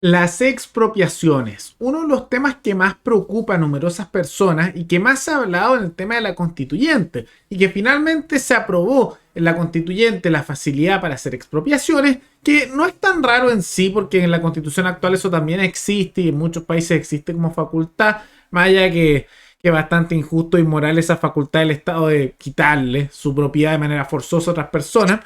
Las expropiaciones, uno de los temas que más preocupa a numerosas personas y que más se ha hablado en el tema de la constituyente y que finalmente se aprobó en la constituyente la facilidad para hacer expropiaciones, que no es tan raro en sí porque en la constitución actual eso también existe y en muchos países existe como facultad, más allá que es bastante injusto y inmoral esa facultad del Estado de quitarle su propiedad de manera forzosa a otras personas,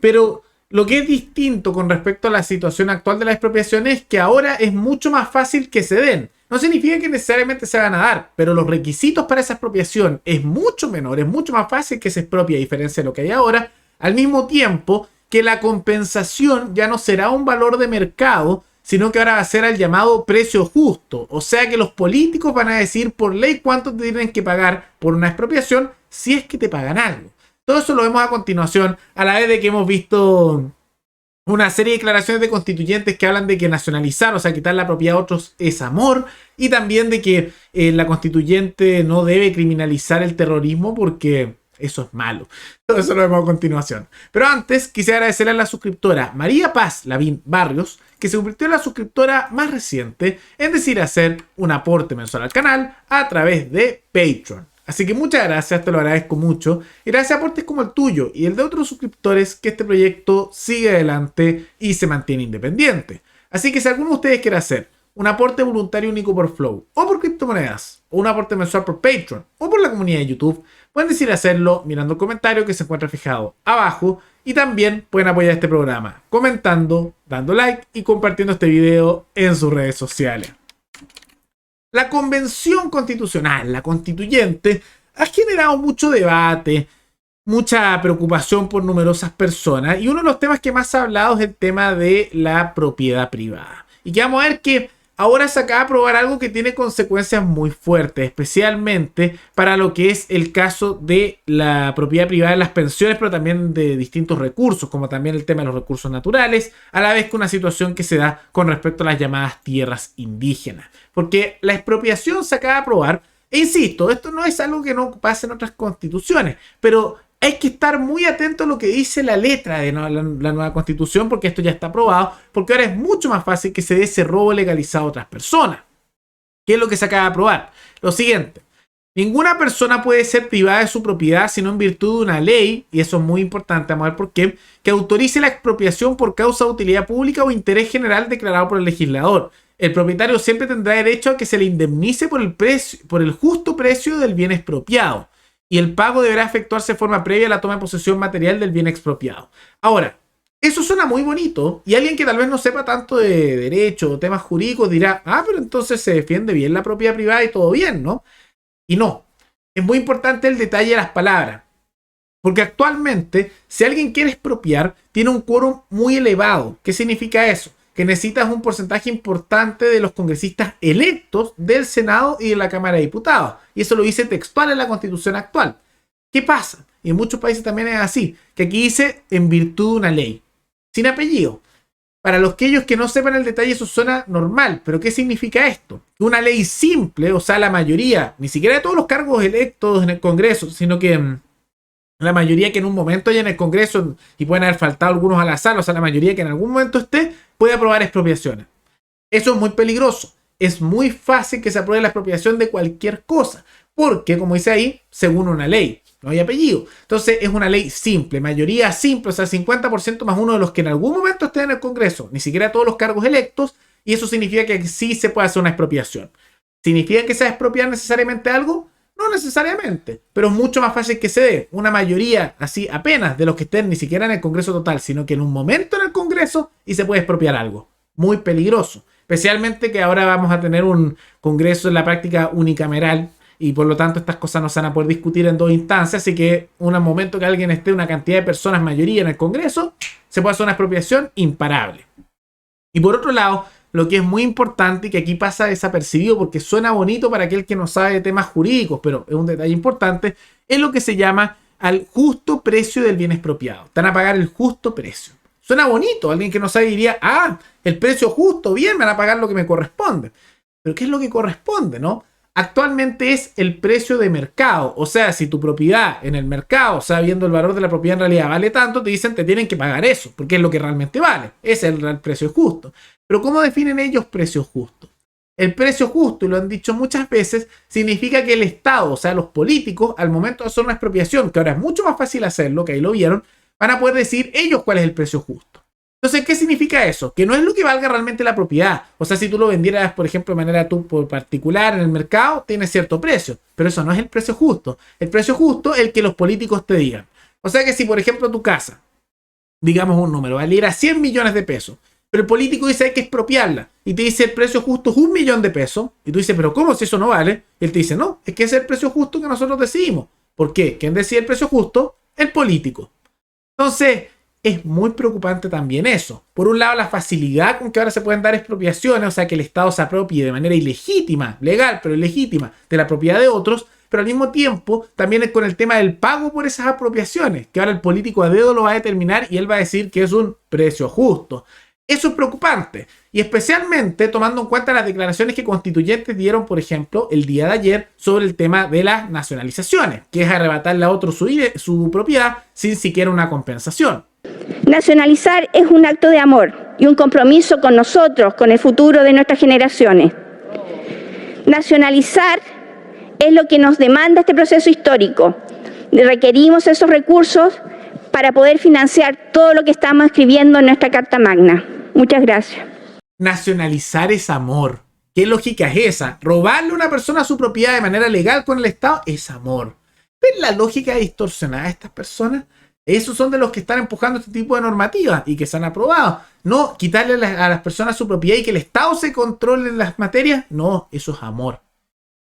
pero lo que es distinto con respecto a la situación actual de la expropiación es que ahora es mucho más fácil que se den. No significa que necesariamente se van a dar, pero los requisitos para esa expropiación es mucho menor, es mucho más fácil que se expropie a diferencia de lo que hay ahora, al mismo tiempo que la compensación ya no será un valor de mercado, sino que ahora va a ser el llamado precio justo. O sea que los políticos van a decir por ley cuánto te tienen que pagar por una expropiación si es que te pagan algo. Todo eso lo vemos a continuación, a la vez de que hemos visto una serie de declaraciones de constituyentes que hablan de que nacionalizar, o sea, quitar la propiedad a otros es amor, y también de que la constituyente no debe criminalizar el terrorismo porque eso es malo. Todo eso lo vemos a continuación. Pero antes, quisiera agradecerle a la suscriptora María Paz Lavín Barrios, que se convirtió en la suscriptora más reciente en decidir hacer un aporte mensual al canal a través de Patreon. Así que muchas gracias, te lo agradezco mucho. Y gracias a aportes como el tuyo y el de otros suscriptores que este proyecto sigue adelante y se mantiene independiente. Así que si alguno de ustedes quiere hacer un aporte voluntario único por Flow, o por criptomonedas, o un aporte mensual por Patreon, o por la comunidad de YouTube, pueden decidir hacerlo mirando el comentario que se encuentra fijado abajo. Y también pueden apoyar este programa comentando, dando like y compartiendo este video en sus redes sociales. La Convención Constitucional, la Constituyente, ha generado mucho debate, mucha preocupación por numerosas personas, y uno de los temas que más se ha hablado es el tema de la propiedad privada. Y que vamos a ver que ahora se acaba de aprobar algo que tiene consecuencias muy fuertes, especialmente para lo que es el caso de la propiedad privada de las pensiones, pero también de distintos recursos, como también el tema de los recursos naturales, a la vez que una situación que se da con respecto a las llamadas tierras indígenas. Porque la expropiación se acaba de aprobar, e insisto, esto no es algo que no pase en otras constituciones, pero hay que estar muy atento a lo que dice la letra de la nueva constitución, porque esto ya está aprobado, porque ahora es mucho más fácil que se dé ese robo legalizado a otras personas. ¿Qué es lo que se acaba de aprobar? Lo siguiente: ninguna persona puede ser privada de su propiedad sino en virtud de una ley, y eso es muy importante, vamos a ver por qué, que autorice la expropiación por causa de utilidad pública o interés general declarado por el legislador. El propietario siempre tendrá derecho a que se le indemnice por el justo precio del bien expropiado, y el pago deberá efectuarse de forma previa a la toma de posesión material del bien expropiado. Ahora, eso suena muy bonito, y alguien que tal vez no sepa tanto de derecho o temas jurídicos dirá, pero entonces se defiende bien la propiedad privada y todo bien, ¿no? Y no, es muy importante el detalle de las palabras, porque actualmente, si alguien quiere expropiar, tiene un quórum muy elevado. ¿Qué significa eso? Que necesitas un porcentaje importante de los congresistas electos del Senado y de la Cámara de Diputados. Y eso lo dice textual en la Constitución actual. ¿Qué pasa? Y en muchos países también es así, que aquí dice en virtud de una ley, sin apellido. Para aquellos que no sepan el detalle, eso suena normal, pero ¿qué significa esto? Que una ley simple, o sea, la mayoría, ni siquiera de todos los cargos electos en el Congreso, sino que la mayoría que en un momento haya en el Congreso, y pueden haber faltado algunos al azar, o sea, la mayoría que en algún momento esté, puede aprobar expropiaciones. Eso es muy peligroso. Es muy fácil que se apruebe la expropiación de cualquier cosa, porque, como dice ahí, según una ley, no hay apellido. Entonces es una ley simple, mayoría simple, o sea, 50% más uno de los que en algún momento estén en el Congreso, ni siquiera todos los cargos electos, y eso significa que sí se puede hacer una expropiación. ¿Significa que se va a expropiar necesariamente algo? No necesariamente, pero es mucho más fácil que se dé una mayoría así apenas de los que estén ni siquiera en el Congreso total, sino que en un momento en el Congreso y se puede expropiar algo. Muy peligroso, especialmente que ahora vamos a tener un Congreso en la práctica unicameral y por lo tanto estas cosas no se van a poder discutir en dos instancias, así que en un momento que alguien esté, una cantidad de personas mayoría en el Congreso, se puede hacer una expropiación imparable. Y por otro lado, lo que es muy importante y que aquí pasa desapercibido porque suena bonito para aquel que no sabe de temas jurídicos, pero es un detalle importante, es lo que se llama al justo precio del bien expropiado. Te van a pagar el justo precio. Suena bonito, alguien que no sabe diría, el precio justo, bien, me van a pagar lo que me corresponde. Pero ¿qué es lo que corresponde, no? Actualmente es el precio de mercado. O sea, si tu propiedad en el mercado, o sea, viendo el valor de la propiedad en realidad vale tanto, te dicen te tienen que pagar eso, porque es lo que realmente vale. Ese es el real precio justo. Pero ¿cómo definen ellos precio justo? El precio justo, y lo han dicho muchas veces, significa que el Estado, o sea, los políticos, al momento de hacer una expropiación, que ahora es mucho más fácil hacerlo, que ahí lo vieron, van a poder decir ellos cuál es el precio justo. Entonces, ¿qué significa eso? Que no es lo que valga realmente la propiedad. O sea, si tú lo vendieras, por ejemplo, de manera tú por particular en el mercado, tiene cierto precio. Pero eso no es el precio justo. El precio justo es el que los políticos te digan. O sea que si, por ejemplo, tu casa, digamos un número, valiera 100 millones de pesos, pero el político dice hay que expropiarla y te dice el precio justo es 1 millón de pesos, y tú dices, pero ¿cómo si eso no vale? Él te dice, no, es que ese es el precio justo que nosotros decidimos. ¿Por qué? ¿Quién decide el precio justo? El político. Entonces, es muy preocupante también eso. Por un lado, la facilidad con que ahora se pueden dar expropiaciones, o sea, que el Estado se apropie de manera ilegítima, legal, pero ilegítima, de la propiedad de otros, pero al mismo tiempo también es con el tema del pago por esas apropiaciones, que ahora el político a dedo lo va a determinar y él va a decir que es un precio justo. Eso es preocupante, y especialmente tomando en cuenta las declaraciones que constituyentes dieron, por ejemplo, el día de ayer sobre el tema de las nacionalizaciones, que es arrebatarle a otro su propiedad sin siquiera una compensación. Nacionalizar es un acto de amor y un compromiso con nosotros, con el futuro de nuestras generaciones. Nacionalizar es lo que nos demanda este proceso histórico. Requerimos esos recursos para poder financiar todo lo que estamos escribiendo en nuestra Carta Magna. Muchas gracias. Nacionalizar es amor. ¿Qué lógica es esa? Robarle a una persona su propiedad de manera legal con el Estado es amor. ¿Ven la lógica distorsionada de estas personas? Esos son de los que están empujando este tipo de normativas y que se han aprobado. No quitarle a las personas su propiedad y que el Estado se controle en las materias. No, eso es amor.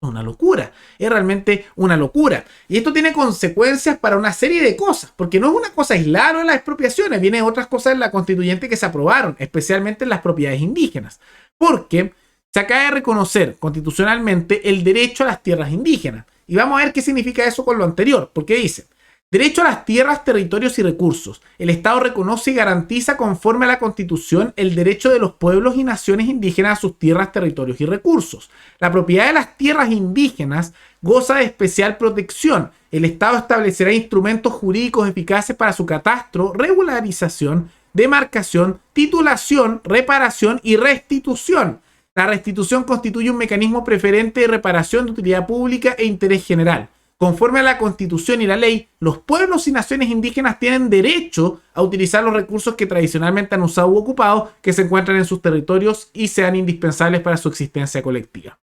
Es una locura. Es realmente una locura. Y esto tiene consecuencias para una serie de cosas. Porque no es una cosa aislada en las expropiaciones. Vienen otras cosas en la constituyente que se aprobaron. Especialmente en las propiedades indígenas. Porque se acaba de reconocer constitucionalmente el derecho a las tierras indígenas. Y vamos a ver qué significa eso con lo anterior. Porque dice: derecho a las tierras, territorios y recursos. El Estado reconoce y garantiza conforme a la Constitución el derecho de los pueblos y naciones indígenas a sus tierras, territorios y recursos. La propiedad de las tierras indígenas goza de especial protección. El Estado establecerá instrumentos jurídicos eficaces para su catastro, regularización, demarcación, titulación, reparación y restitución. La restitución constituye un mecanismo preferente de reparación de utilidad pública e interés general. Conforme a la Constitución y la ley, los pueblos y naciones indígenas tienen derecho a utilizar los recursos que tradicionalmente han usado u ocupado, que se encuentran en sus territorios y sean indispensables para su existencia colectiva.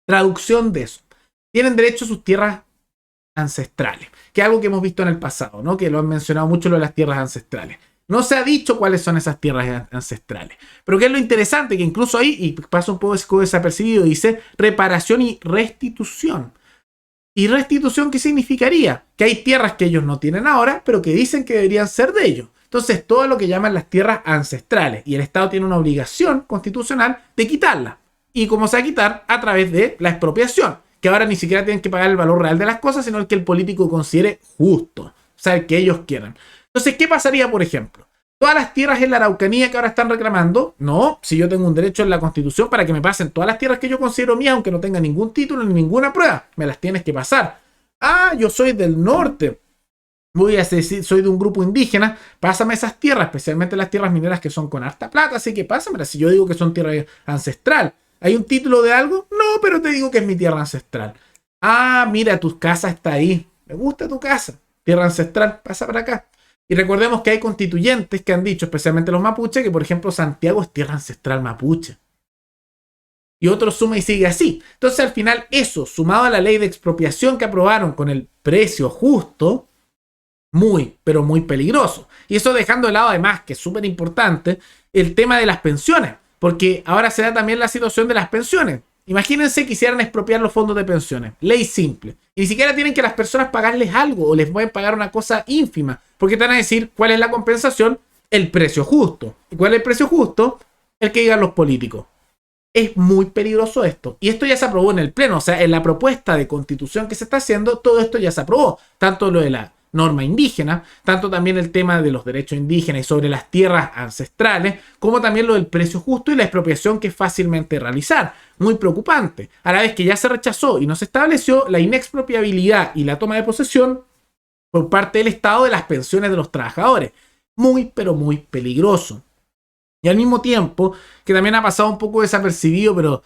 Traducción de eso: tienen derecho a sus tierras ancestrales, que es algo que hemos visto en el pasado, ¿no? Que lo han mencionado mucho, lo de las tierras ancestrales. No se ha dicho cuáles son esas tierras ancestrales. Pero ¿qué es lo interesante? Que incluso ahí, y pasa un poco desapercibido, dice reparación y restitución. ¿Y restitución qué significaría? Que hay tierras que ellos no tienen ahora, pero que dicen que deberían ser de ellos. Entonces, todo lo que llaman las tierras ancestrales. Y el Estado tiene una obligación constitucional de quitarlas. ¿Y cómo se va a quitar? A través de la expropiación. Que ahora ni siquiera tienen que pagar el valor real de las cosas, sino el que el político considere justo. O sea, el que ellos quieran. Entonces, ¿qué pasaría, por ejemplo? Todas las tierras en la Araucanía que ahora están reclamando, no, si yo tengo un derecho en la Constitución para que me pasen todas las tierras que yo considero mías, aunque no tenga ningún título ni ninguna prueba, me las tienes que pasar. Ah, yo soy del norte, voy a decir, soy de un grupo indígena, pásame esas tierras, especialmente las tierras mineras que son con harta plata, así que pásamelas. Si yo digo que son tierra ancestral, ¿hay un título de algo? No, pero te digo que es mi tierra ancestral. Ah, mira, tu casa está ahí, me gusta tu casa, tierra ancestral, pasa para acá. Y recordemos que hay constituyentes que han dicho, especialmente los mapuches, que por ejemplo Santiago es tierra ancestral mapuche. Y otro suma y sigue así. Entonces al final eso, sumado a la ley de expropiación que aprobaron con el precio justo, muy, pero muy peligroso. Y eso dejando de lado además, que es súper importante, el tema de las pensiones. Porque ahora se da también la situación de las pensiones. Imagínense que quisieran expropiar los fondos de pensiones. Ley simple. Y ni siquiera tienen que las personas pagarles algo o les pueden pagar una cosa ínfima. Porque te van a decir cuál es la compensación, el precio justo. ¿Y cuál es el precio justo? El que digan los políticos. Es muy peligroso esto. Y esto ya se aprobó en el Pleno. O sea, en la propuesta de constitución que se está haciendo, todo esto ya se aprobó. Tanto lo de la norma indígena, tanto también el tema de los derechos indígenas y sobre las tierras ancestrales, como también lo del precio justo y la expropiación que es fácilmente realizar. Muy preocupante. A la vez que ya se rechazó y no se estableció la inexpropiabilidad y la toma de posesión por parte del Estado de las pensiones de los trabajadores. Muy, pero muy peligroso. Y al mismo tiempo, que también ha pasado un poco desapercibido, pero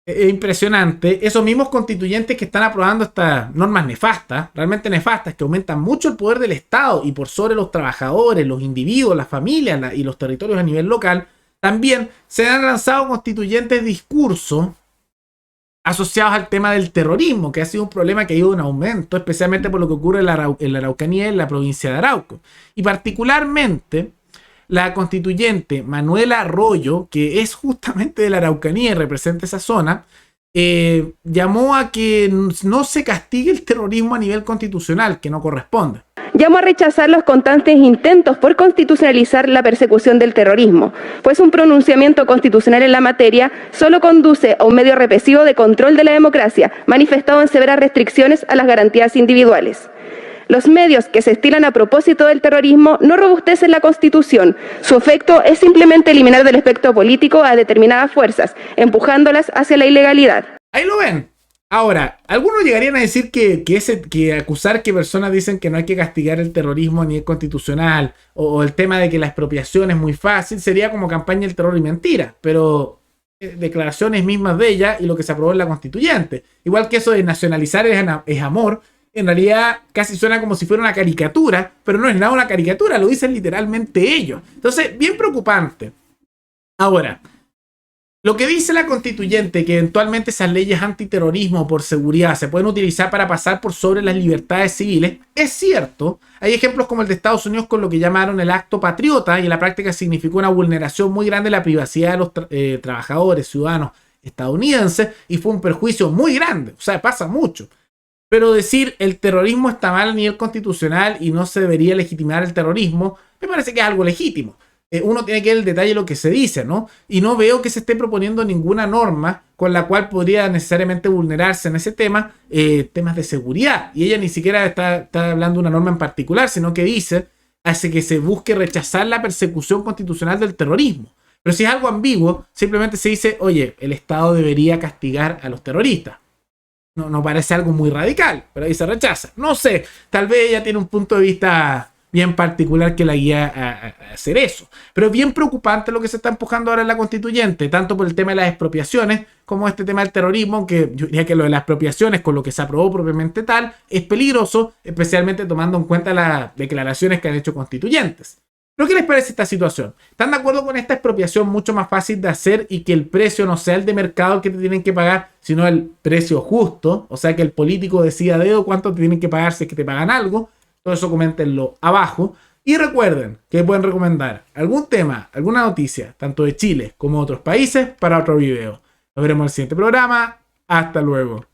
es impresionante, esos mismos constituyentes que están aprobando estas normas nefastas, realmente nefastas, que aumentan mucho el poder del Estado y por sobre los trabajadores, los individuos, las familias y los territorios a nivel local, también se han lanzado constituyentes discursos asociados al tema del terrorismo, que ha sido un problema que ha ido en aumento, especialmente por lo que ocurre en la Araucanía y en la provincia de Arauco. Y particularmente la constituyente Manuela Arroyo, que es justamente de la Araucanía y representa esa zona, llamó a que no se castigue el terrorismo a nivel constitucional, que no corresponde. Llamo a rechazar los constantes intentos por constitucionalizar la persecución del terrorismo, pues un pronunciamiento constitucional en la materia solo conduce a un medio represivo de control de la democracia, manifestado en severas restricciones a las garantías individuales. Los medios que se estilan a propósito del terrorismo no robustecen la Constitución. Su efecto es simplemente eliminar del espectro político a determinadas fuerzas, empujándolas hacia la ilegalidad. Ahí lo ven. Ahora, algunos llegarían a decir que acusar que personas dicen que no hay que castigar el terrorismo ni es constitucional, o el tema de que la expropiación es muy fácil, sería como campaña del terror y mentira, pero declaraciones mismas de ella y lo que se aprobó en la constituyente. Igual que eso de nacionalizar es amor, en realidad casi suena como si fuera una caricatura, pero no es nada una caricatura, lo dicen literalmente ellos. Entonces, bien preocupante. Ahora, lo que dice la constituyente, que eventualmente esas leyes antiterrorismo por seguridad se pueden utilizar para pasar por sobre las libertades civiles, es cierto. Hay ejemplos como el de Estados Unidos con lo que llamaron el acto patriota y en la práctica significó una vulneración muy grande de la privacidad de los trabajadores, ciudadanos estadounidenses, y fue un perjuicio muy grande, o sea, pasa mucho. Pero decir el terrorismo está mal a nivel constitucional y no se debería legitimar el terrorismo, me parece que es algo legítimo. Uno tiene que ver el detalle de lo que se dice, ¿no? Y no veo que se esté proponiendo ninguna norma con la cual podría necesariamente vulnerarse en ese tema, temas de seguridad. Y ella ni siquiera está hablando de una norma en particular, sino que hace que se busque rechazar la persecución constitucional del terrorismo. Pero si es algo ambiguo, simplemente se dice, oye, el Estado debería castigar a los terroristas. No parece algo muy radical, pero ahí se rechaza. No sé, tal vez ella tiene un punto de vista bien particular que la guía a hacer eso. Pero es bien preocupante lo que se está empujando ahora en la constituyente, tanto por el tema de las expropiaciones como este tema del terrorismo, que yo diría que lo de las expropiaciones, con lo que se aprobó propiamente tal, es peligroso, especialmente tomando en cuenta las declaraciones que han hecho constituyentes. ¿Pero qué les parece esta situación? ¿Están de acuerdo con esta expropiación mucho más fácil de hacer y que el precio no sea el de mercado el que te tienen que pagar, sino el precio justo? O sea, que el político decida de cuánto te tienen que pagar si es que te pagan algo. Todo eso coméntenlo abajo. Y recuerden que pueden recomendar algún tema, alguna noticia, tanto de Chile como de otros países, para otro video. Nos veremos en el siguiente programa. Hasta luego.